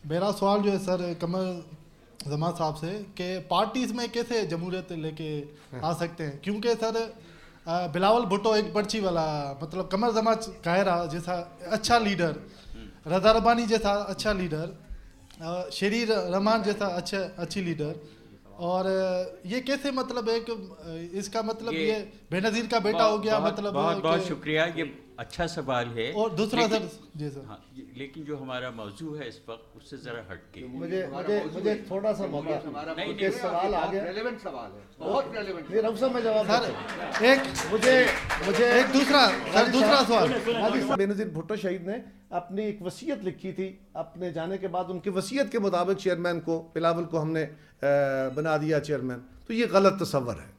میرا سوال جو ہے سر قمر زمان صاحب سے کہ پارٹیز میں کیسے جمہوریت لے کے آ سکتے ہیں، کیونکہ سر بلاول بھٹو ایک پرچی والا مطلب قمر زمان کائرہ جیسا اچھا لیڈر، رضا ربانی جیسا اچھا لیڈر، شریر رحمان جیسا اچھی لیڈر، اور یہ کیسے مطلب ایک اس کا مطلب یہ بے نظیر کا بیٹا ہو گیا بہت مطلب بہت کہ بہت شکریہ، یہ اچھا سوال ہے. اور دوسرا لیکن سر جی سر ہاں لیکن جو ہمارا موضوع ہے اس وقت اس سے ذرا ہٹ کے مجھے تھوڑا سا موقع کیونکہ سوال آ گیا. ریلیونٹ سوال ہے، بہت ریلیونٹ. نہیں رب صاحب میں جواب سر دیتا ہوں. مجھے ایک دوسرا سوال. بے نظیر بھٹو شہید نے اپنی ایک وصیت لکھی تھی، اپنے جانے کے بعد ان کی وصیت کے مطابق چیئرمین کو بلاول کو ہم نے بنا دیا چیئرمین. تو یہ غلط تصور ہے.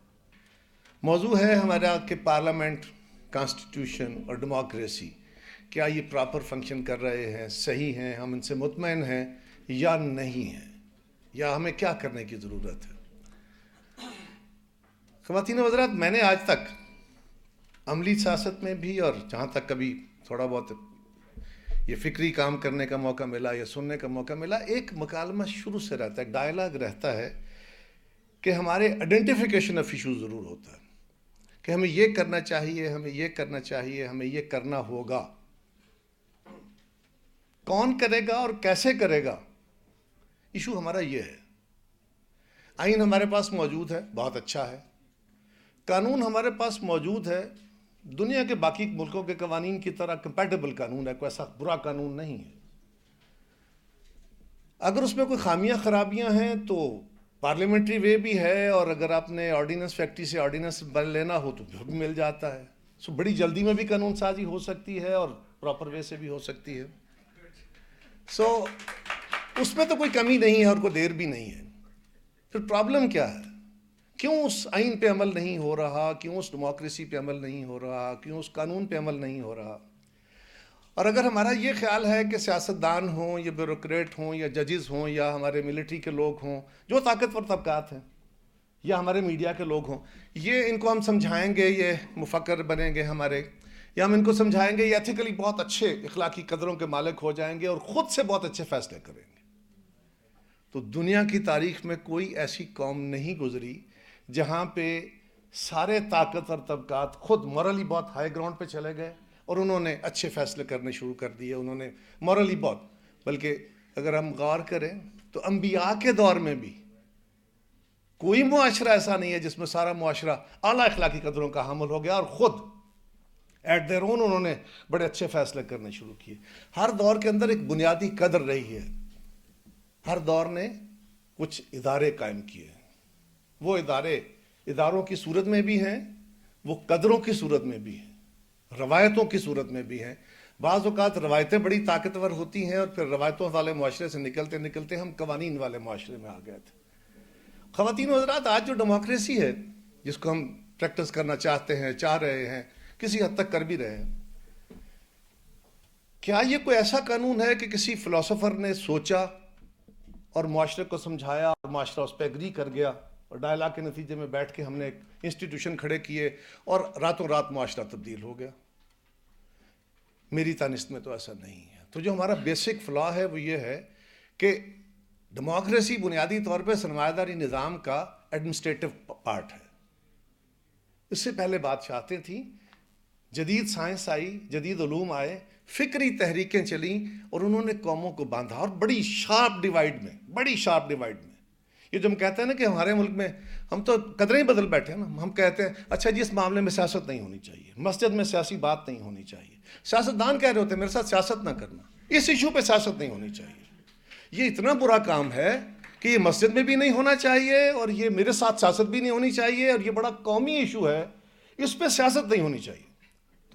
موضوع ہے ہمارا کہ پارلیمنٹ، کانسٹیٹیوشن اور ڈیموکریسی کیا یہ پراپر فنکشن کر رہے ہیں، صحیح ہیں، ہم ان سے مطمئن ہیں یا نہیں ہیں، یا ہمیں کیا کرنے کی ضرورت ہے. خواتین و حضرات، میں نے آج تک عملی سیاست میں بھی اور جہاں تک کبھی تھوڑا بہت یہ فکری کام کرنے کا موقع ملا یا سننے کا موقع ملا، ایک مکالمہ شروع سے رہتا ہے، ڈائلاگ رہتا ہے کہ ہمارے آئیڈینٹیفیکیشن آف ایشو ضرور ہوتا ہے کہ ہمیں یہ کرنا چاہیے، ہمیں یہ کرنا چاہیے، ہمیں یہ کرنا ہوگا. کون کرے گا اور کیسے کرے گا، ایشو ہمارا یہ ہے. آئین ہمارے پاس موجود ہے، بہت اچھا ہے. قانون ہمارے پاس موجود ہے، دنیا کے باقی ملکوں کے قوانین کی طرح کمپیٹیبل قانون ہے، کوئی ایسا برا قانون نہیں ہے. اگر اس میں کوئی خامیاں خرابیاں ہیں تو پارلیمنٹری وے بھی ہے، اور اگر آپ نے آرڈیننس فیکٹری سے آرڈیننس لینا ہو تو بھی مل جاتا ہے. سو بڑی جلدی میں بھی قانون سازی ہو سکتی ہے اور پراپر وے سے بھی ہو سکتی ہے. سو اس میں تو کوئی کمی نہیں ہے اور کوئی دیر بھی نہیں ہے. پھر پرابلم کیا ہے؟ کیوں اس آئین پہ عمل نہیں ہو رہا، کیوں اس ڈیموکریسی پہ عمل نہیں ہو رہا، کیوں اس قانون پہ عمل نہیں ہو رہا؟ اور اگر ہمارا یہ خیال ہے کہ سیاستدان ہوں یا بیوروکریٹ ہوں یا ججز ہوں یا ہمارے ملٹری کے لوگ ہوں، جو طاقتور طبقات ہیں، یا ہمارے میڈیا کے لوگ ہوں، یہ ان کو ہم سمجھائیں گے، یہ مفکر بنیں گے ہمارے، یا ہم ان کو سمجھائیں گے یہ ایتھیکلی بہت اچھے اخلاقی قدروں کے مالک ہو جائیں گے اور خود سے بہت اچھے فیصلے کریں گے. تو دنیا کی تاریخ میں کوئی ایسی قوم نہیں گزری جہاں پہ سارے طاقتور طبقات خود مورلی بہت ہائی گراؤنڈ پہ چلے گئے اور انہوں نے اچھے فیصلے کرنے شروع کر دیے. انہوں نے مورلی بہت، بلکہ اگر ہم غور کریں تو انبیاء کے دور میں بھی کوئی معاشرہ ایسا نہیں ہے جس میں سارا معاشرہ اعلیٰ اخلاقی قدروں کا حامل ہو گیا اور خود ایٹ دیئر اون انہوں نے بڑے اچھے فیصلے کرنے شروع کیے. ہر دور کے اندر ایک بنیادی قدر رہی ہے. ہر دور نے کچھ ادارے قائم کیے. وہ اداروں کی صورت میں بھی ہیں، وہ قدروں کی صورت میں بھی ہیں، روایتوں کی صورت میں بھی ہیں. بعض اوقات روایتیں بڑی طاقتور ہوتی ہیں اور پھر روایتوں والے معاشرے سے نکلتے نکلتے ہم قوانین والے معاشرے میں آ گئے تھے. خواتین و حضرات، آج جو ڈیموکریسی ہے جس کو ہم پریکٹس کرنا چاہتے ہیں، چاہ رہے ہیں، کسی حد تک کر بھی رہے ہیں، کیا یہ کوئی ایسا قانون ہے کہ کسی فلسفر نے سوچا اور معاشرے کو سمجھایا اور معاشرہ اس پہ ایگری کر گیا اور ڈائلاگ کے نتیجے میں بیٹھ کے ہم نے ایک انسٹیٹیوشن کھڑے کیے اور راتوں رات معاشرہ تبدیل ہو گیا؟ میری دانست میں تو ایسا نہیں ہے. تو جو ہمارا بیسک فلا ہے وہ یہ ہے کہ ڈیموکریسی بنیادی طور پہ سرمایہ داری نظام کا ایڈمنسٹریٹو پارٹ ہے. اس سے پہلے بادشاہتیں تھیں، جدید سائنس آئی، جدید علوم آئے، فکری تحریکیں چلیں اور انہوں نے قوموں کو باندھا اور بڑی شارپ ڈیوائیڈ میں. یہ جو ہم کہتے ہیں نا کہ ہمارے ملک میں ہم تو قدریں ہی بدل بیٹھے ہیں نا. ہم کہتے ہیں اچھا جی اس معاملے میں سیاست نہیں ہونی چاہیے، مسجد میں سیاسی بات نہیں ہونی چاہیے. سیاستدان کہہ رہے ہوتے ہیں میرے ساتھ سیاست نہ کرنا، اس ایشو پہ سیاست نہیں ہونی چاہیے. یہ اتنا برا کام ہے کہ یہ مسجد میں بھی نہیں ہونا چاہیے اور یہ میرے ساتھ سیاست بھی نہیں ہونی چاہیے اور یہ بڑا قومی ایشو ہے، اس پہ سیاست نہیں ہونی چاہیے.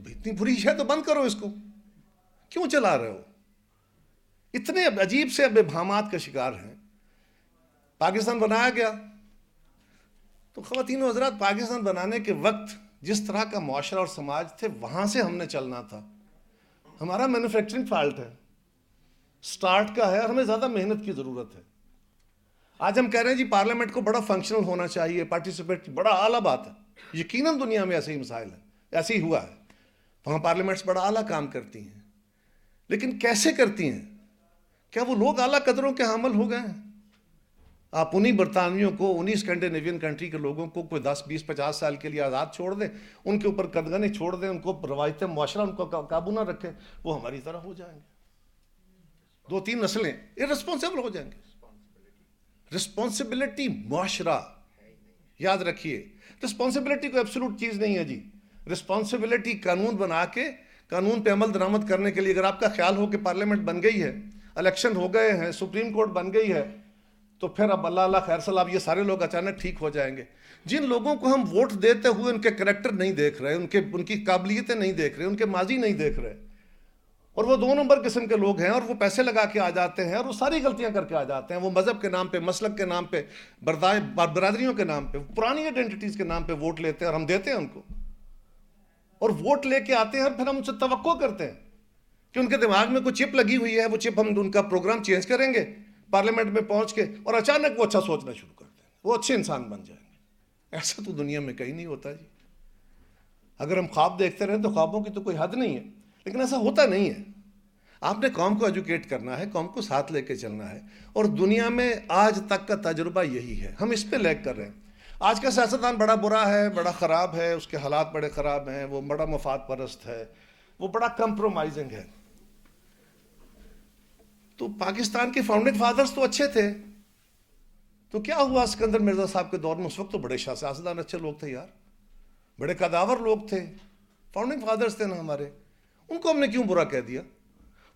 تو اتنی بری ہے تو بند کرو اس کو، کیوں چلا رہے ہو؟ اتنے عجیب سے ابہامات کا شکار ہیں. پاکستان بنایا گیا تو خواتین و حضرات، پاکستان بنانے کے وقت جس طرح کا معاشرہ اور سماج تھے وہاں سے ہم نے چلنا تھا. ہمارا مینوفیکچرنگ فالٹ ہے، سٹارٹ کا ہے اور ہمیں زیادہ محنت کی ضرورت ہے. آج ہم کہہ رہے ہیں جی پارلیمنٹ کو بڑا فنکشنل ہونا چاہیے، پارٹیسپیٹ، بڑا اعلیٰ بات ہے. یقیناً دنیا میں ایسے ہی مسائل ہیں، ایسے ہی ہوا ہے. وہاں پارلیمنٹس بڑا اعلیٰ کام کرتی ہیں، لیکن کیسے کرتی ہیں؟ کیا وہ لوگ اعلیٰ قدروں کے حامل ہو گئے ہیں؟ آپ انہی برطانویوں کو، انہی اسکینڈینیوین کنٹری کے لوگوں کو کوئی 10 20 50 سال کے لیے آزاد چھوڑ دیں، ان کے اوپر قدغنیں چھوڑ دیں، ان کو روایت معاشرہ ان کو قابو نہ رکھے، وہ ہماری طرح ہو جائیں گے، 2-3 نسلیں irresponsible ہو جائیں گے۔ رسپانسبلٹی معاشرہ، یاد رکھیے، رسپانسبلٹی کوئی ایبسولوٹ چیز نہیں ہے جی۔ رسپانسبلٹی قانون بنا کے، قانون پہ عمل درآمد کرنے کے لیے، اگر آپ کا خیال ہو کہ پارلیمنٹ بن گئی ہے، الیکشن ہو گئے ہیں، سپریم کورٹ بن گئی ہے، تو پھر اب اللہ خیر سلام یہ سارے لوگ اچانک ٹھیک ہو جائیں گے۔ جن لوگوں کو ہم ووٹ دیتے ہوئے ان کے کریکٹر نہیں دیکھ رہے، ان کی قابلیتیں نہیں دیکھ رہے، ان کے ماضی نہیں دیکھ رہے، اور وہ 2 نمبر قسم کے لوگ ہیں، اور وہ پیسے لگا کے آ جاتے ہیں، اور وہ ساری غلطیاں کر کے آ جاتے ہیں، وہ مذہب کے نام پہ، مسلک کے نام پہ، برادریوں کے نام پہ، پرانی آئیڈینٹیٹیز کے نام پہ ووٹ لیتے ہیں، اور ہم دیتے ہیں ان کو، اور ووٹ لے کے آتے ہیں، اور پھر ہم ان سے توقع کرتے ہیں کہ ان کے دماغ میں کوئی چپ لگی ہوئی ہے، وہ چپ ہم ان کا پروگرام چینج کریں گے پارلیمنٹ میں پہنچ کے، اور اچانک وہ اچھا سوچنا شروع کر دیں، وہ اچھے انسان بن جائیں گے۔ ایسا تو دنیا میں کہیں نہیں ہوتا جی۔ اگر ہم خواب دیکھتے رہیں تو خوابوں کی تو کوئی حد نہیں ہے، لیکن ایسا ہوتا نہیں ہے۔ آپ نے قوم کو ایجوکیٹ کرنا ہے، قوم کو ساتھ لے کے چلنا ہے، اور دنیا میں آج تک کا تجربہ یہی ہے، ہم اس پہ لیک کر رہے ہیں۔ آج کا سیاستدان بڑا برا ہے، بڑا خراب ہے، اس کے حالات بڑے خراب ہیں، وہ بڑا مفاد پرست ہے، وہ بڑا کمپرومائزنگ ہے۔ تو پاکستان کے فاؤنڈنگ فادرز تو اچھے تھے، تو کیا ہوا اسکندر مرزا صاحب کے دور میں؟ اس وقت تو بڑے سیاستدان اچھے لوگ تھے یار، بڑے قداور لوگ تھے، فاؤنڈنگ فادرز تھے نا ہمارے، ان کو ہم نے کیوں برا کہہ دیا؟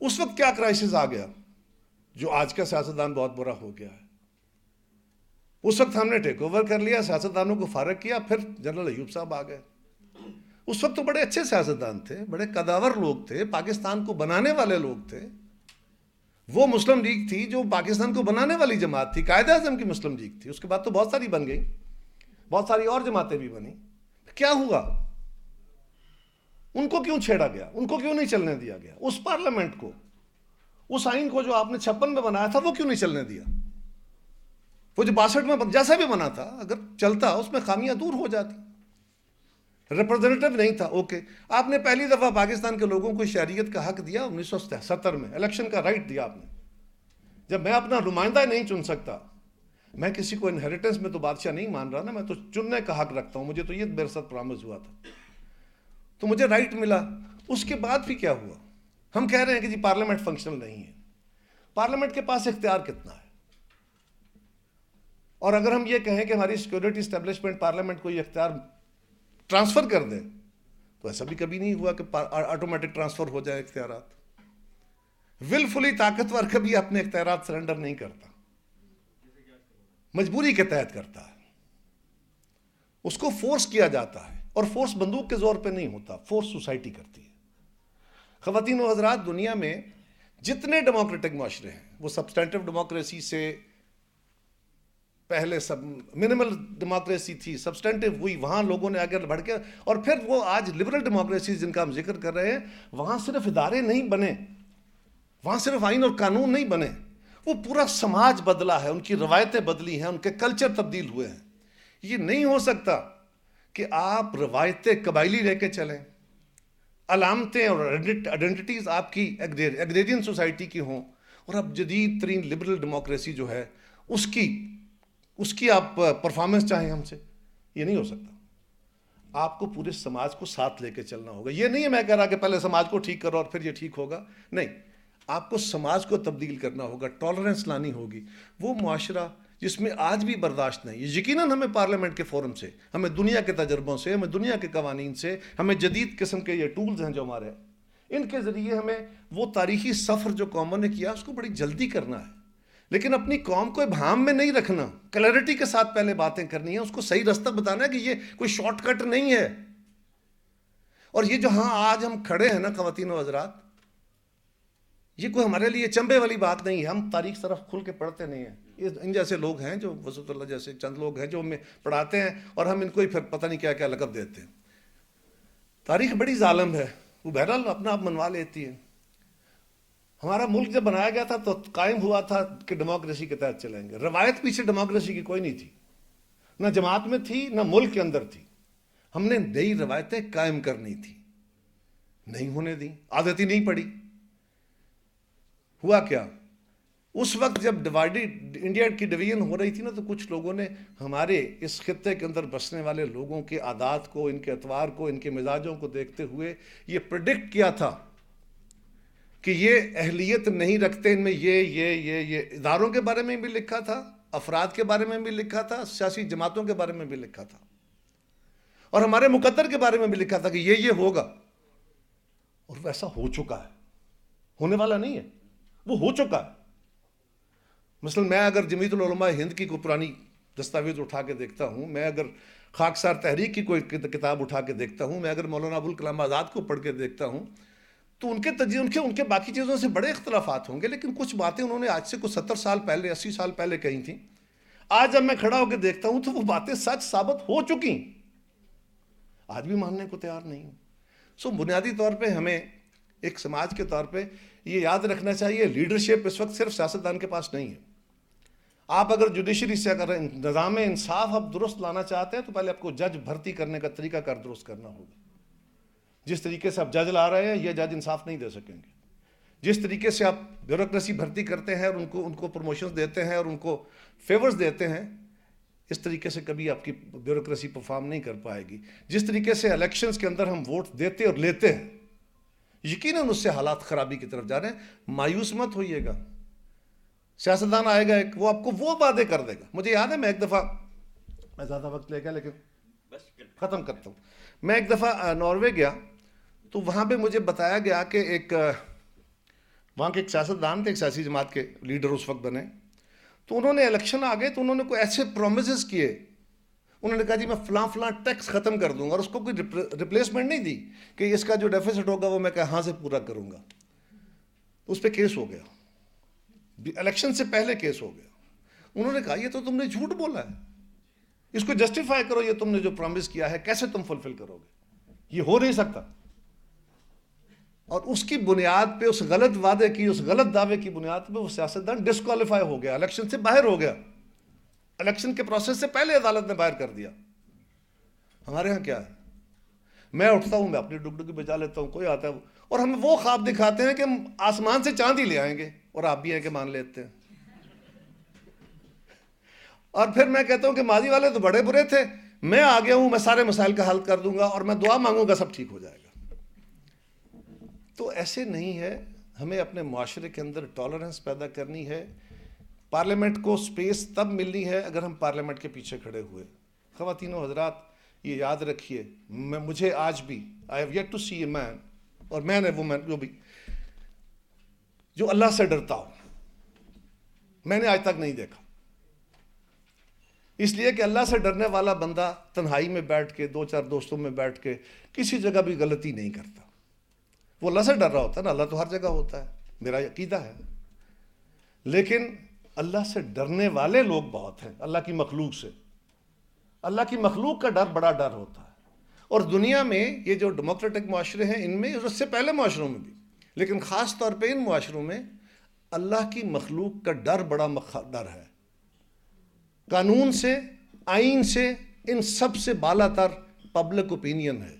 اس وقت کیا کرائسس آ گیا جو آج کا سیاستدان بہت برا ہو گیا ہے؟ اس وقت ہم نے ٹیک اوور کر لیا، سیاستدانوں کو فارغ کیا، پھر جنرل ایوب صاحب آ گئے۔ اس وقت تو بڑے اچھے سیاستدان تھے، بڑے قداور لوگ تھے، پاکستان کو بنانے والے لوگ تھے۔ وہ مسلم لیگ تھی جو پاکستان کو بنانے والی جماعت تھی، قائد اعظم کی مسلم لیگ تھی، اس کے بعد تو بہت ساری بن گئی، بہت ساری اور جماعتیں بھی بنی۔ کیا ہوا؟ ان کو کیوں چھیڑا گیا؟ ان کو کیوں نہیں چلنے دیا گیا؟ اس پارلیمنٹ کو، اس آئین کو جو آپ نے 56 میں بنایا تھا، وہ کیوں نہیں چلنے دیا؟ وہ جو 62 میں جیسا بھی بنا تھا، اگر چلتا اس میں خامیاں دور ہو جاتی۔ ریپرزینٹیو نہیں تھا، اوکے، آپ نے پہلی دفعہ پاکستان کے لوگوں کو شہریت کا حق دیا 1970 میں، الیکشن کا رائٹ دیا آپ نے۔ جب میں اپنا نمائندہ نہیں چن سکتا، میں کسی کو انہیریٹنس میں تو بادشاہ نہیں مان رہا نا، میں تو چننے کا حق رکھتا ہوں، مجھے تو یہ میرے ساتھ پرامس ہوا تھا، تو مجھے رائٹ ملا۔ اس کے بعد بھی کیا ہوا؟ ہم کہہ رہے ہیں کہ جی پارلیمنٹ فنکشنل نہیں ہے۔ پارلیمنٹ کے پاس اختیار کتنا ہے؟ اور اگر ہم یہ کہیں کہ ہماری سیکورٹی اسٹیبلشمنٹ پارلیمنٹ کو یہ اختیار ٹرانسفر کر دے، تو ایسا بھی کبھی نہیں ہوا کہ آٹومیٹک ٹرانسفر ہو جائے اختیارات۔ ولفلی طاقتور کبھی اپنے اختیارات سرنڈر نہیں کرتا، مجبوری کے تحت کرتا ہے، اس کو فورس کیا جاتا ہے، اور فورس بندوق کے زور پہ نہیں ہوتا، فورس سوسائٹی کرتی ہے۔ خواتین و حضرات، دنیا میں جتنے ڈیموکریٹک معاشرے ہیں، وہ سبسٹینٹیو ڈیموکریسی سے پہلے سب منیمل ڈیموکریسی تھی، سبسٹینٹیو ہوئی، وہاں لوگوں نے آگے بڑھ کے، اور پھر وہ آج لبرل ڈیموکریسی جن کا ہم ذکر کر رہے ہیں، وہاں صرف ادارے نہیں بنے، وہاں صرف آئین اور قانون نہیں بنے، وہ پورا سماج بدلا ہے، ان کی روایتیں بدلی ہیں، ان کے کلچر تبدیل ہوئے ہیں۔ یہ نہیں ہو سکتا کہ آپ روایتیں قبائلی لے کے چلیں، علامتیں اور آئیڈینٹیٹیز آپ کی ایگریرین سوسائٹی کی ہوں، اور اب جدید ترین لبرل ڈیموکریسی جو ہے اس کی آپ پرفارمنس چاہیں ہم سے، یہ نہیں ہو سکتا۔ آپ کو پورے سماج کو ساتھ لے کے چلنا ہوگا۔ یہ نہیں ہے میں کہہ رہا کہ پہلے سماج کو ٹھیک کرو اور پھر یہ ٹھیک ہوگا، نہیں، آپ کو سماج کو تبدیل کرنا ہوگا، ٹالرنس لانی ہوگی۔ وہ معاشرہ جس میں آج بھی برداشت نہیں، یقیناً ہمیں پارلیمنٹ کے فورم سے، ہمیں دنیا کے تجربوں سے، ہمیں دنیا کے قوانین سے، ہمیں جدید قسم کے یہ ٹولز ہیں جو ہمارے، ان کے ذریعے ہمیں وہ تاریخی سفر جو قوموں نے کیا اس کو بڑی جلدی کرنا ہے، لیکن اپنی قوم کو ابہام میں نہیں رکھنا، کلیئرٹی کے ساتھ پہلے باتیں کرنی ہیں، اس کو صحیح راستہ بتانا ہے کہ یہ کوئی شارٹ کٹ نہیں ہے۔ اور یہ جو ہاں آج ہم کھڑے ہیں نا خواتین و حضرات، یہ کوئی ہمارے لیے چنبے والی بات نہیں ہے، ہم تاریخ طرف کھل کے پڑھتے نہیں ہیں۔ ان جیسے لوگ ہیں جو وسط اللہ جیسے چند لوگ ہیں جو ہمیں پڑھاتے ہیں، اور ہم ان کو ہی پھر پتہ نہیں کیا کیا لقب دیتے ہیں۔ تاریخ بڑی ظالم ہے، وہ بہرحال اپنا آپ منوا لیتی ہے۔ ہمارا ملک جب بنایا گیا تھا تو قائم ہوا تھا کہ ڈیموکریسی کے تحت چلیں گے، روایت پیچھے ڈیموکریسی کی کوئی نہیں تھی، نہ جماعت میں تھی نہ ملک کے اندر تھی۔ ہم نے نئی روایتیں قائم کرنی تھی، نہیں ہونے دی، عادت ہی نہیں پڑی۔ ہوا کیا اس وقت جب ڈیوائڈیڈ انڈیا کی ڈویژن ہو رہی تھی نا، تو کچھ لوگوں نے ہمارے اس خطے کے اندر بسنے والے لوگوں کے عادات کو، ان کے اطوار کو، ان کے مزاجوں کو دیکھتے ہوئے یہ پریڈکٹ کیا تھا کہ یہ اہلیت نہیں رکھتے، ان میں یہ اداروں کے بارے میں بھی لکھا تھا، افراد کے بارے میں بھی لکھا تھا، سیاسی جماعتوں کے بارے میں بھی لکھا تھا، اور ہمارے مقدر کے بارے میں بھی لکھا تھا کہ یہ ہوگا، اور ویسا ہو چکا ہے، ہونے والا نہیں ہے، وہ ہو چکا ہے۔ مثلا میں اگر جمعیت العلماء ہند کی کوئی پرانی دستاویز اٹھا کے دیکھتا ہوں، میں اگر خاکسار تحریک کی کوئی کتاب اٹھا کے دیکھتا ہوں، میں اگر مولانا ابوالکلام آزاد کو پڑھ کے دیکھتا ہوں، تو ان کے باقی چیزوں سے بڑے اختلافات ہوں گے، لیکن کچھ باتیں انہوں نے آج سے کچھ 70 سال پہلے، 80 سال پہلے کہی تھیں، آج جب میں کھڑا ہو کے دیکھتا ہوں تو وہ باتیں سچ ثابت ہو چکی، آج بھی ماننے کو تیار نہیں ہوں۔ بنیادی طور پہ ہمیں ایک سماج کے طور پہ یہ یاد رکھنا چاہیے، لیڈرشپ اس وقت صرف سیاستدان کے پاس نہیں ہے۔ آپ اگر جوڈیشری سے اگر نظام انصاف آپ درست لانا چاہتے ہیں تو پہلے آپ کو جج بھرتی کرنے کا طریقہ کار درست کرنا ہوگا۔ جس طریقے سے آپ جج لا رہے ہیں، یہ جج انصاف نہیں دے سکیں گے۔ جس طریقے سے آپ بیوروکریسی بھرتی کرتے ہیں اور ان کو پروموشنز دیتے ہیں اور ان کو فیورز دیتے ہیں، اس طریقے سے کبھی آپ کی بیوروکریسی پرفارم نہیں کر پائے گی۔ جس طریقے سے الیکشنز کے اندر ہم ووٹ دیتے اور لیتے ہیں، یقیناً اس سے حالات خرابی کی طرف جا رہے ہیں۔ مایوس مت ہوئیے گا، سیاستدان آئے گا ایک، وہ آپ کو وہ وعدے کر دے گا۔ مجھے یاد ہے، میں ایک دفعہ، میں زیادہ وقت لے گیا لیکن ختم کرتا ہوں، میں ایک دفعہ ناروے گیا، تو وہاں پہ مجھے بتایا گیا کہ وہاں کے ایک سیاستدان تھے، ایک سیاسی جماعت کے لیڈر اس وقت بنے، تو انہوں نے الیکشن آ گئے تو انہوں نے کوئی ایسے پرومسز کیے، انہوں نے کہا جی میں فلاں ٹیکس ختم کر دوں گا، اور اس کو کوئی ریپلیسمنٹ نہیں دی کہ اس کا جو ڈیفیسٹ ہوگا وہ میں کہاں سے پورا کروں گا۔ اس پہ کیس ہو گیا، الیکشن سے پہلے کیس ہو گیا۔ انہوں نے کہا یہ تو تم نے جھوٹ بولا ہے، اس کو جسٹیفائی کرو، یہ تم نے جو پرومس کیا ہے کیسے تم فلفل کرو گے، یہ ہو نہیں سکتا۔ اور اس کی بنیاد پہ، اس غلط وعدے کی، اس غلط دعوے کی بنیاد پہ وہ سیاستدان ڈسکوالیفائی ہو گیا، الیکشن سے باہر ہو گیا، الیکشن کے پروسیس سے پہلے عدالت نے باہر کر دیا۔ ہمارے ہاں کیا ہے، میں اٹھتا ہوں، میں اپنی ڈگڈگی بجا لیتا ہوں، کوئی آتا ہے اور ہمیں وہ خواب دکھاتے ہیں کہ ہم آسمان سے چاند ہی لے آئیں گے، اور آپ بھی ہیں کہ مان لیتے ہیں۔ اور پھر میں کہتا ہوں کہ ماضی والے تو بڑے برے تھے، میں آ گیا ہوں، میں سارے مسائل کا حل کر دوں گا اور میں دعا مانگوں گا سب ٹھیک ہو جائے گا۔ تو ایسے نہیں ہے، ہمیں اپنے معاشرے کے اندر ٹالرنس پیدا کرنی ہے۔ پارلیمنٹ کو سپیس تب ملنی ہے اگر ہم پارلیمنٹ کے پیچھے کھڑے ہوئے۔ خواتین و حضرات، یہ یاد رکھیے، مجھے آج بھی I have yet to see a man، اور مین ہے وہ مین جو اللہ سے ڈرتا ہو، میں نے آج تک نہیں دیکھا۔ اس لیے کہ اللہ سے ڈرنے والا بندہ تنہائی میں بیٹھ کے، 2-4 دوستوں میں بیٹھ کے کسی جگہ بھی غلطی نہیں کرتا۔ وہ اللہ سے ڈر رہا ہوتا ہے نا، اللہ تو ہر جگہ ہوتا ہے، میرا عقیدہ ہے۔ لیکن اللہ سے ڈرنے والے لوگ بہت ہیں، اللہ کی مخلوق سے۔ اللہ کی مخلوق کا ڈر بڑا ڈر ہوتا ہے۔ اور دنیا میں یہ جو ڈیموکریٹک معاشرے ہیں، ان میں، اس سے پہلے معاشروں میں بھی، لیکن خاص طور پہ ان معاشروں میں اللہ کی مخلوق کا ڈر بڑا ڈر ہے۔ قانون سے، آئین سے، ان سب سے بالا تر پبلک اوپینین ہے۔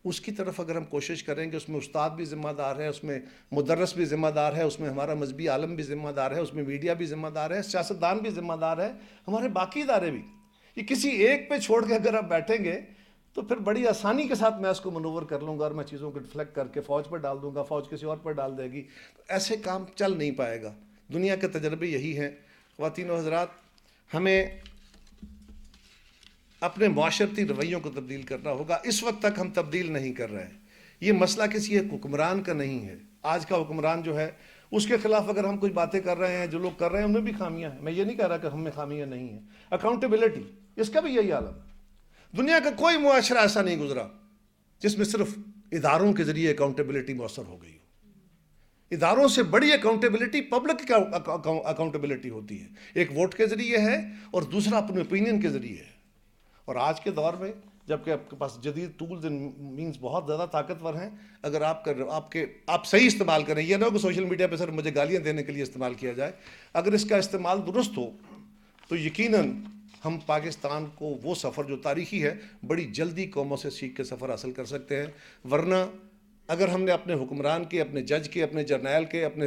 اس کی طرف اگر ہم کوشش کریں گے، اس میں استاد بھی ذمہ دار ہے، اس میں مدرس بھی ذمہ دار ہے، اس میں ہمارا مذہبی عالم بھی ذمہ دار ہے، اس میں میڈیا بھی ذمہ دار ہے، سیاستدان بھی ذمہ دار ہے، ہمارے باقی ادارے بھی۔ یہ کسی ایک پہ چھوڑ کے اگر آپ بیٹھیں گے تو پھر بڑی آسانی کے ساتھ میں اس کو منور کر لوں گا اور میں چیزوں کو ڈیفلیکٹ کر کے فوج پر ڈال دوں گا، فوج کسی اور پر ڈال دے گی، تو ایسے کام چل نہیں پائے گا۔ دنیا کے تجربے یہی ہیں۔ خواتین و حضرات، ہمیں اپنے معاشرتی رویوں کو تبدیل کرنا ہوگا۔ اس وقت تک ہم تبدیل نہیں کر رہے ہیں۔ یہ مسئلہ کسی ایک حکمران کا نہیں ہے۔ آج کا حکمران جو ہے، اس کے خلاف اگر ہم کچھ باتیں کر رہے ہیں، جو لوگ کر رہے ہیں ان میں بھی خامیاں ہیں۔ میں یہ نہیں کہہ رہا کہ ہم میں خامیاں نہیں ہیں۔ اکاؤنٹیبلٹی، اس کا بھی یہی عالم ہے۔ دنیا کا کوئی معاشرہ ایسا نہیں گزرا جس میں صرف اداروں کے ذریعے اکاؤنٹیبلٹی مؤثر ہو گئی ہو۔ اداروں سے بڑی اکاؤنٹیبلٹی پبلک اکاؤنٹیبلٹی ہوتی ہے۔ ایک ووٹ کے ذریعے ہے اور دوسرا اپنے اوپینین کے ذریعے ہے۔ اور آج کے دور میں جبکہ آپ کے پاس جدید ٹولز اینڈ مینز بہت زیادہ طاقتور ہیں، اگر آپ صحیح استعمال کریں، یہ نہ ہو کہ سوشل میڈیا پہ صرف مجھے گالیاں دینے کے لیے استعمال کیا جائے، اگر اس کا استعمال درست ہو تو یقیناً ہم پاکستان کو وہ سفر جو تاریخی ہے، بڑی جلدی قوموں سے سیکھ کے سفر حاصل کر سکتے ہیں۔ ورنہ اگر ہم نے اپنے حکمران کے، اپنے جج کے، اپنے جرنیل کے، اپنے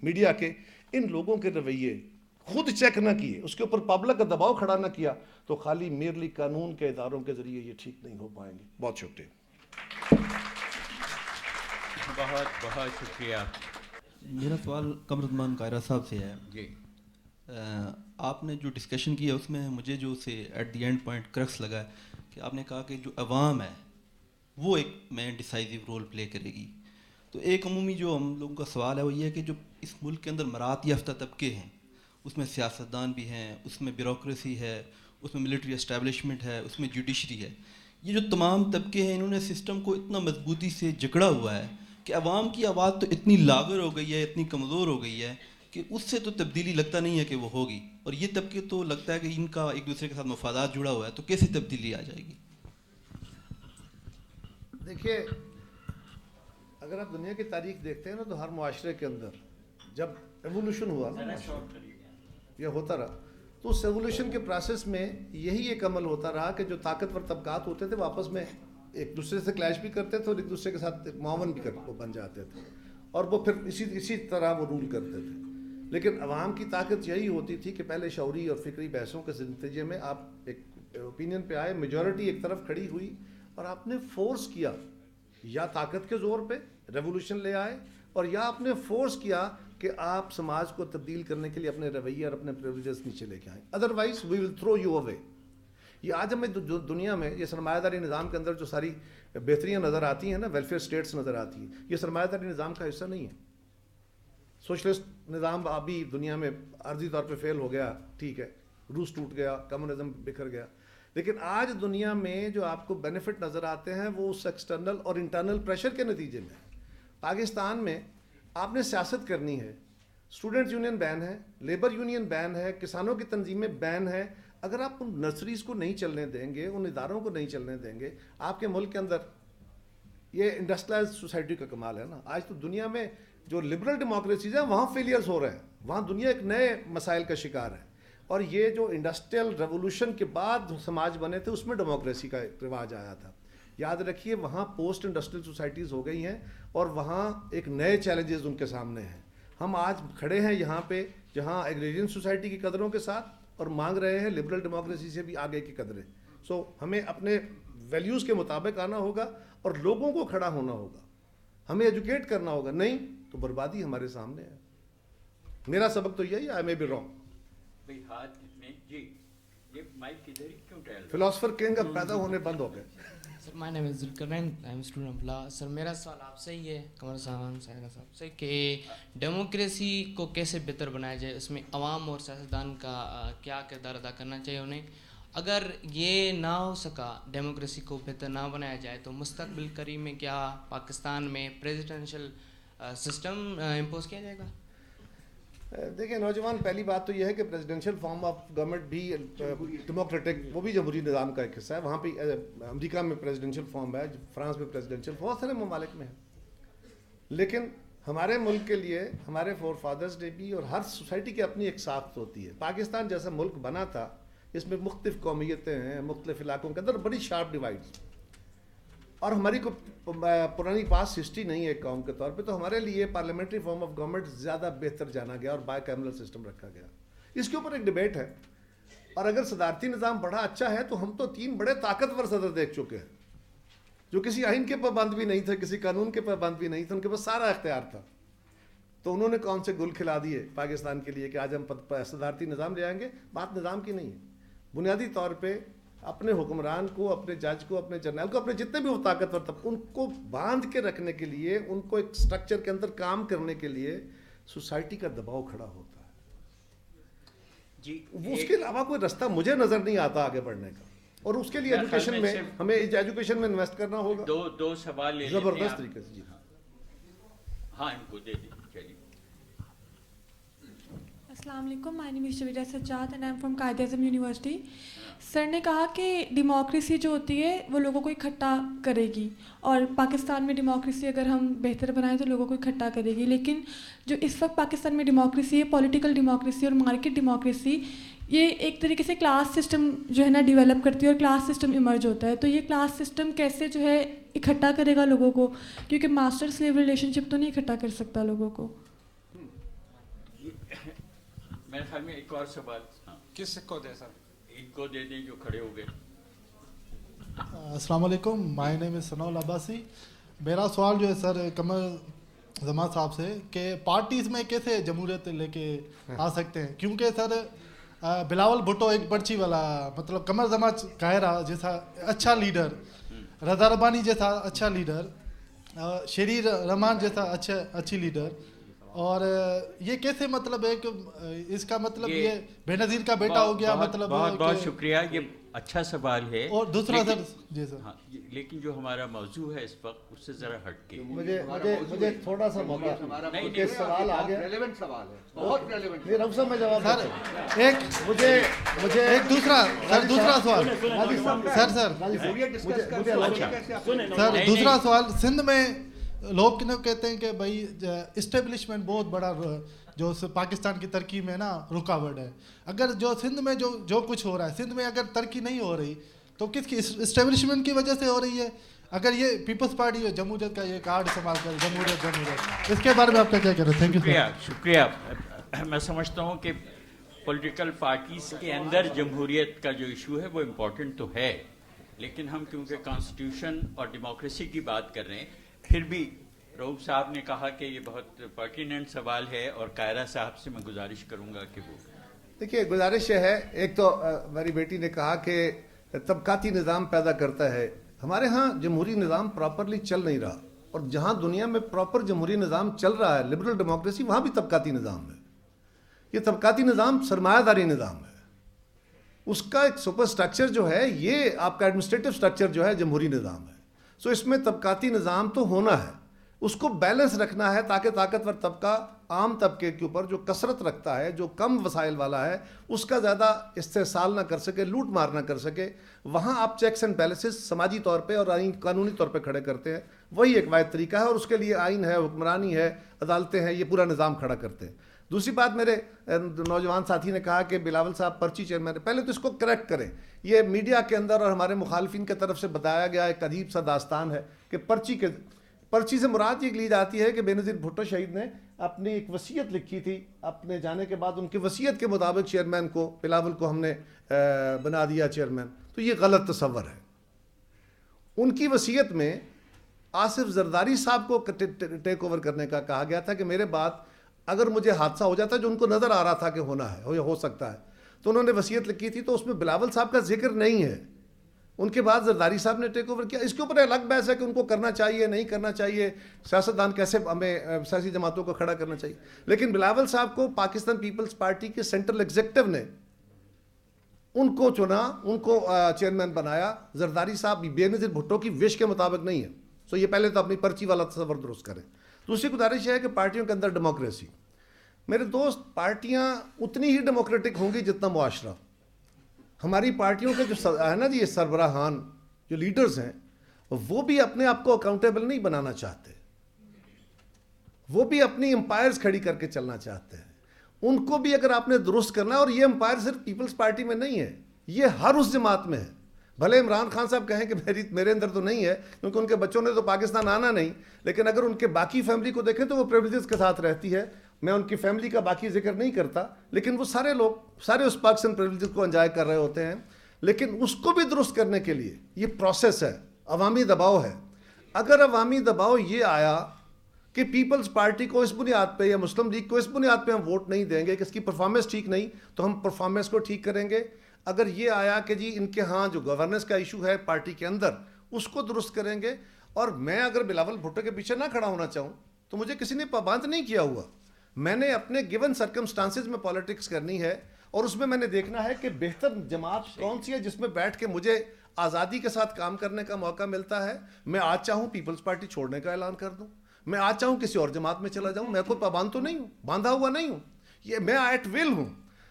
میڈیا کے، ان لوگوں کے رویے خود چیک نہ کیے، اس کے اوپر پبلک کا دباؤ کھڑا نہ کیا، تو خالی میرلی قانون کے اداروں کے ذریعے یہ ٹھیک نہیں ہو پائیں گے. بہت شکریہ. بہت بہت شکریہ. میرا سوال قمرالزمان قاہرہ صاحب سے ہے. جی آپ نے جو ڈسکشن کیا اس میں مجھے جو سے ایٹ دی اینڈ پوائنٹ کرکس لگا ہے کہ آپ نے کہا کہ جو عوام ہے وہ ایک مین ڈیسائزیو رول پلے کرے گی. تو ایک عمومی جو ہم لوگوں کا سوال ہے وہ یہ ہے کہ جو اس ملک کے اندر مرات یافتہ طبقے ہیں، اس میں سیاستدان بھی ہیں، اس میں بیوروکریسی ہے، اس میں ملٹری اسٹیبلشمنٹ ہے، اس میں جوڈیشری ہے، یہ جو تمام طبقے ہیں انہوں نے سسٹم کو اتنا مضبوطی سے جکڑا ہوا ہے کہ عوام کی آواز تو اتنی لاغر ہو گئی ہے، اتنی کمزور ہو گئی ہے کہ اس سے تو تبدیلی لگتا نہیں ہے کہ وہ ہوگی. اور یہ طبقے تو لگتا ہے کہ ان کا ایک دوسرے کے ساتھ مفادات جڑا ہوا ہے، تو کیسے تبدیلی آ جائے گی؟ دیکھیے، اگر آپ دنیا کی تاریخ دیکھتے ہیں نا تو ہر معاشرے کے اندر جب ایوولوشن ہوا نا، یہ ہوتا رہا، تو اس ایوولوشن کے پروسیس میں یہی ایک عمل ہوتا رہا کہ جو طاقتور طبقات ہوتے تھے وہ آپس میں ایک دوسرے سے کلیش بھی کرتے تھے اور ایک دوسرے کے ساتھ معاون بھی بن جاتے تھے، اور وہ پھر اسی طرح وہ رول کرتے تھے. لیکن عوام کی طاقت یہی ہوتی تھی کہ پہلے شعوری اور فکری بحثوں کے نتیجے میں آپ ایک اوپینین پہ آئے، میجورٹی ایک طرف کھڑی ہوئی اور آپ نے فورس کیا، یا طاقت کے زور پہ ریولوشن لے آئے، اور یا آپ نے فورس کیا کہ آپ سماج کو تبدیل کرنے کے لیے اپنے رویے اور اپنے پریویلیجز نیچے لے کے آئیں. Otherwise we will throw you away. یہ آج ہمیں دنیا میں یہ سرمایہ داری نظام کے اندر جو ساری بہتریاں نظر آتی ہیں نا، ویلفیئر اسٹیٹس نظر آتی ہیں، یہ سرمایہ داری نظام کا حصہ نہیں ہے. سوشلسٹ نظام ابھی دنیا میں عارضی طور پہ فیل ہو گیا، ٹھیک ہے، روس ٹوٹ گیا، کمیونزم بکھر گیا، لیکن آج دنیا میں جو آپ کو بینیفٹ نظر آتے ہیں وہ اس ایکسٹرنل اور انٹرنل پریشر کے نتیجے میں. پاکستان میں آپ نے سیاست کرنی ہے، اسٹوڈنٹ یونین بین ہے، لیبر یونین بین ہے، کسانوں کی تنظیمیں بین ہے. اگر آپ ان نرسریز کو نہیں چلنے دیں گے، ان اداروں کو نہیں چلنے دیں گے، آپ کے ملک کے اندر یہ انڈسٹریلائز سوسائٹی کا کمال ہے نا. آج تو دنیا میں جو لبرل ڈیموکریسیز ہیں وہاں فیلیئرز ہو رہے ہیں، وہاں دنیا ایک نئے مسائل کا شکار ہے. اور یہ جو انڈسٹریل ریولوشن کے بعد سماج بنے تھے اس میں ڈیموکریسی کا رواج آیا تھا. یاد رکھیے وہاں پوسٹ انڈسٹریل سوسائٹیز ہو گئی ہیں اور وہاں ایک نئے چیلنجز ان کے سامنے ہیں. ہم آج کھڑے ہیں یہاں پہ جہاں ایگریرین سوسائٹی کی قدروں کے ساتھ اور مانگ رہے ہیں لبرل ڈیموکریسی سے بھی آگے کی قدریں. سو ہمیں اپنے ویلیوز کے مطابق آنا ہوگا اور لوگوں کو کھڑا ہونا ہوگا، ہمیں ایجوکیٹ کرنا ہوگا، نہیں تو بربادی ہمارے سامنے ہے. میرا سبق تو یہی ہے، آئی مے بی رانگ. بھائی ہاتھ میں جی یہ مائک ادھر ہی کیوں ٹہل رہا ہے؟ فلاسفر کنگ اب پیدا ہونے بند ہو گئے. Sir my name is Zulqarnain, I am student of law. Sir میرا سوال آپ سے ہی ہے، قمرالزمان قاہرہ صاحب سے، کہ ڈیموکریسی کو کیسے بہتر بنایا جائے، اس میں عوام اور سیاستدان کا کیا کردار ادا کرنا چاہیے انہیں. اگر یہ نہ ہو سکا، ڈیموکریسی کو بہتر نہ بنایا جائے، تو مستقبل قریب میں کیا پاکستان میں پریزیڈنشل سسٹم امپوز کیا جائے گا؟ دیکھیں نوجوان، پہلی بات تو یہ ہے کہ پریزیڈنشیل فارم آف گورنمنٹ بھی ڈیموکریٹک، وہ بھی جمہوری نظام کا ایک حصہ ہے. وہاں پہ امریکہ میں پریزیڈنشیل فارم ہے، فرانس میں پریزیڈنشیل، بہت سارے ممالک میں ہے. لیکن ہمارے ملک کے لیے ہمارے فور فادرز نے بھی، اور ہر سوسائٹی کی اپنی ایک ساخت ہوتی ہے. پاکستان جیسا ملک بنا تھا، اس میں مختلف قومیتیں ہیں، مختلف علاقوں کے اندر بڑی شارپ ڈیوائڈز، اور ہماری کو پرانی پاس ہسٹری نہیں ہے ایک قوم کے طور پہ. تو ہمارے لیے پارلیمنٹری فارم آف گورنمنٹ زیادہ بہتر جانا گیا اور بائی کیمرل سسٹم رکھا گیا. اس کے اوپر ایک ڈبیٹ ہے. اور اگر صدارتی نظام بڑا اچھا ہے تو ہم تو 3 بڑے طاقتور صدر دیکھ چکے ہیں جو کسی آئین کے پابند بھی نہیں تھے، کسی قانون کے پابند بھی نہیں تھے، ان کے پاس سارا اختیار تھا. تو انہوں نے کون سے گل کھلا دیے پاکستان کے لیے کہ آج ہم صدارتی نظام لے آئیں گے. بات نظام کی نہیں ہے، بنیادی طور پہ اپنے حکمران کو، اپنے جج کو، اپنے جرنیل کو، اپنے جتنے بھی وہ طاقتور تھے ان کو باندھ کے رکھنے کے لیے، ان کو ایک سٹرکچر کے اندر کام کرنے کے لیے سوسائٹی کا دباؤ کھڑا ہوتا ہے. جی اس کے علاوہ کوئی رستہ مجھے نظر نہیں آتا آگے بڑھنے کا. اور اس کے لیے ایجوکیشن میں ہمیں ایجوکیشن میں انویسٹ کرنا ہوگا. دو سوال لے زبردست طریقے سے. جی ہاں ان کو دے دیں. چلیے. السلام علیکم. My name is Shweta Sajjad and I am from Quaid Azam university. سر نے کہا کہ ڈیموکریسی جو ہوتی ہے وہ لوگوں کو اکٹھا کرے گی, اور پاکستان میں ڈیموکریسی اگر ہم بہتر بنائیں تو لوگوں کو اکٹھا کرے گی. لیکن جو اس وقت پاکستان میں ڈیموکریسی ہے, پولیٹیکل ڈیموکریسی اور مارکیٹ ڈیموکریسی, یہ ایک طریقے سے کلاس سسٹم جو ہے نا ڈیولپ کرتی ہے اور کلاس سسٹم ایمرج ہوتا ہے. تو یہ کلاس سسٹم کیسے جو ہے اکٹھا کرے گا لوگوں کو, کیونکہ ماسٹر سلیو ریلیشن شپ تو نہیں اکٹھا کر سکتا لوگوں کو. میرے خیال میں ایک اور سوال کس کو دے سر؟ ایک کو دے دیں جو کھڑے ہو گئے. السلام علیکم. مائی نیم از ثناء العباسی. میرا سوال جو ہے سر قمر زمان صاحب سے کہ پارٹیز میں کیسے جمہوریت لے کے آ سکتے ہیں, کیونکہ سر بلاول بھٹو ایک پرچی والا, مطلب قمر زمان قاہرہ جیسا اچھا لیڈر, رضا ربانی جیسا اچھا لیڈر, شریر رحمان جیسا اچھی لیڈر, اور یہ کیسے مطلب ایک اس کا مطلب یہ بے نظیر کا بیٹا ہو گیا, مطلب بہت بہت شکریہ, یہ اچھا سوال ہے. اور دوسرا سر جی سر, ہاں لیکن جو ہمارا موضوع ہے اس وقت اس سے ذرا ہٹ کے مجھے تھوڑا سا موقع, نہیں سوال آ گیا, ریلیونٹ سوال ہے, بہت ریلیونٹ. نہیں رب صاحب میں جواب سر ایک ایک دوسرا سوال سر دوسرا سوال. سندھ میں لوگ کہتے ہیں کہ بھائی اسٹیبلشمنٹ بہت بڑا جو پاکستان کی ترقی میں نا رکاوٹ ہے. اگر جو سندھ میں جو کچھ ہو رہا ہے, سندھ میں اگر ترقی نہیں ہو رہی تو کس کی اسٹیبلشمنٹ کی وجہ سے ہو رہی ہے؟ اگر یہ پیپلز پارٹی جمہوریت کا یہ کارڈ استعمال کر جمہوریت, اس کے بارے میں آپ کا کیا کہہ رہے ہیں؟ Thank you. شکریہ. میں سمجھتا ہوں کہ پولیٹیکل پارٹیز کے اندر جمہوریت کا جو ایشو ہے وہ امپورٹنٹ تو ہے, لیکن ہم کیونکہ کانسٹیٹیوشن اور ڈیموکریسی کی بات کر رہے ہیں, پھر بھی رؤوف صاحب نے کہا کہ یہ بہت پرٹیننٹ سوال ہے, اور قاہرہ صاحب سے میں گزارش کروں گا کہ وہ دیکھیے گزارش یہ ہے. ایک تو میری بیٹی نے کہا کہ طبقاتی نظام پیدا کرتا ہے. ہمارے ہاں جمہوری نظام پراپرلی چل نہیں رہا, اور جہاں دنیا میں پراپر جمہوری نظام چل رہا ہے, لبرل ڈیموکریسی, وہاں بھی طبقاتی نظام ہے. یہ طبقاتی نظام سرمایہ داری نظام ہے. اس کا ایک سپر سٹرکچر جو ہے, یہ آپ کا ایڈمنسٹریٹو سٹرکچر جو ہے جمہوری نظام ہے. سو اس میں طبقاتی نظام تو ہونا ہے, اس کو بیلنس رکھنا ہے تاکہ طاقتور طبقہ عام طبقے کے اوپر جو کثرت رکھتا ہے, جو کم وسائل والا ہے, اس کا زیادہ استحصال نہ کر سکے, لوٹ مار نہ کر سکے. وہاں آپ چیکس اینڈ بیلنسز سماجی طور پہ اور آئین قانونی طور پہ کھڑے کرتے ہیں. وہی ایک واحد طریقہ ہے, اور اس کے لیے آئین ہے, حکمرانی ہے, عدالتیں ہیں, یہ پورا نظام کھڑا کرتے ہیں. دوسری بات, میرے نوجوان ساتھی نے کہا کہ بلاول صاحب پرچی چیئرمین ہے. پہلے تو اس کو کریکٹ کریں. یہ میڈیا کے اندر اور ہمارے مخالفین کی طرف سے بتایا گیا ایک عجیب سا داستان ہے کہ پرچی سے مراد یہ لی جاتی ہے کہ بے نظیر بھٹو شہید نے اپنی ایک وصیت لکھی تھی. اپنے جانے کے بعد ان کی وصیت کے مطابق چیئرمین کو, بلاول کو ہم نے بنا دیا چیئرمین. تو یہ غلط تصور ہے. ان کی وصیت میں آصف زرداری صاحب کو ٹیک اوور کرنے کا کہا گیا تھا کہ میرے بعد اگر مجھے حادثہ ہو جاتا, جو ان کو نظر آ رہا تھا کہ ہونا ہے, ہو سکتا ہے, تو انہوں نے وصیت لکھی تھی. تو اس میں بلاول صاحب کا ذکر نہیں ہے. ان کے بعد زرداری صاحب نے ٹیک اوور کیا. اس کے اوپر الگ بحث ہے کہ ان کو کرنا چاہیے نہیں کرنا چاہیے, سیاستدان کیسے ہمیں سیاسی جماعتوں کو کھڑا کرنا چاہیے. لیکن بلاول صاحب کو پاکستان پیپلز پارٹی کے سینٹرل ایگزیکٹو نے ان کو چنا, ان کو چیئرمین بنایا. زرداری صاحب بے نظیر بھٹو کی وش کے مطابق نہیں ہے. سو یہ پہلے تو اپنی پرچی والا تصور درست کریں. دوسری گزارش ہے کہ پارٹیوں کے اندر ڈیموکریسی. میرے دوست, پارٹیاں اتنی ہی ڈیموکریٹک ہوں گی جتنا معاشرہ. ہماری پارٹیوں کے جو ہے نا جی, یہ سربراہان جو لیڈرز ہیں, وہ بھی اپنے آپ کو اکاؤنٹیبل نہیں بنانا چاہتے. وہ بھی اپنی امپائرز کھڑی کر کے چلنا چاہتے ہیں. ان کو بھی اگر آپ نے درست کرنا ہے, اور یہ امپائر صرف پیپلز پارٹی میں نہیں ہے, یہ ہر اس جماعت میں ہے. بھلے عمران خان صاحب کہیں کہ میرے اندر تو نہیں ہے کیونکہ ان کے بچوں نے تو پاکستان آنا نہیں, لیکن اگر ان کے باقی فیملی کو دیکھیں تو وہ پریویلیجز کے ساتھ رہتی ہے. میں ان کی فیملی کا باقی ذکر نہیں کرتا, لیکن وہ سارے لوگ سارے اس پاکستان پریویلیجز کو انجوائے کر رہے ہوتے ہیں. لیکن اس کو بھی درست کرنے کے لیے یہ پروسیس ہے, عوامی دباؤ ہے. اگر عوامی دباؤ یہ آیا کہ پیپلز پارٹی کو اس بنیاد پہ یا مسلم لیگ کو اس بنیاد پہ ہم ووٹ نہیں دیں گے کہ اس کی پرفارمنس ٹھیک نہیں, تو ہم پرفارمنس کو ٹھیک کریں گے. اگر یہ آیا کہ جی ان کے ہاں جو گورننس کا ایشو ہے پارٹی کے اندر, اس کو درست کریں گے. اور میں اگر بلاول بھٹو کے پیچھے نہ کھڑا ہونا چاہوں تو مجھے کسی نے پابند نہیں کیا ہوا. میں نے اپنے گیون سرکمسٹانسز میں پالیٹکس کرنی ہے, اور اس میں میں نے دیکھنا ہے کہ بہتر جماعت کون سی ہے جس میں بیٹھ کے مجھے آزادی کے ساتھ کام کرنے کا موقع ملتا ہے. میں آج چاہوں پیپلز پارٹی چھوڑنے کا اعلان کر دوں, میں آج چاہوں کسی اور جماعت میں چلا جاؤں, میں کوئی پابند تو نہیں ہوں, باندھا ہوا نہیں ہوں. یہ میں ایٹ ول ہوں.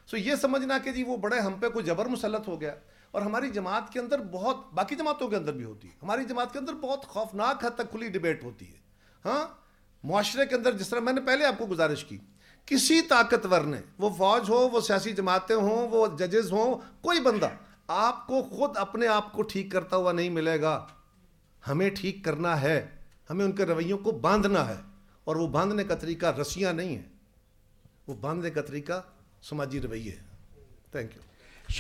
سو یہ سمجھنا کہ جی وہ بڑے ہم پہ کوئی جبر مسلط ہو گیا. اور ہماری جماعت کے اندر بہت, باقی جماعتوں کے اندر بھی ہوتی ہے, ہماری جماعت کے اندر بہت خوفناک حد تک کھلی ڈیبیٹ ہوتی ہے. ہاں, معاشرے کے اندر جس طرح میں نے پہلے آپ کو گزارش کی, کسی طاقتور نے, وہ فوج ہو, وہ سیاسی جماعتیں ہوں, وہ ججز ہوں, کوئی بندہ آپ کو خود اپنے آپ کو ٹھیک کرتا ہوا نہیں ملے گا. ہمیں ٹھیک کرنا ہے, ہمیں ان کے رویوں کو باندھنا ہے, اور وہ باندھنے کا طریقہ رسیاں نہیں ہے, وہ باندھنے کا طریقہ سماجی رویے ہے. Thank you.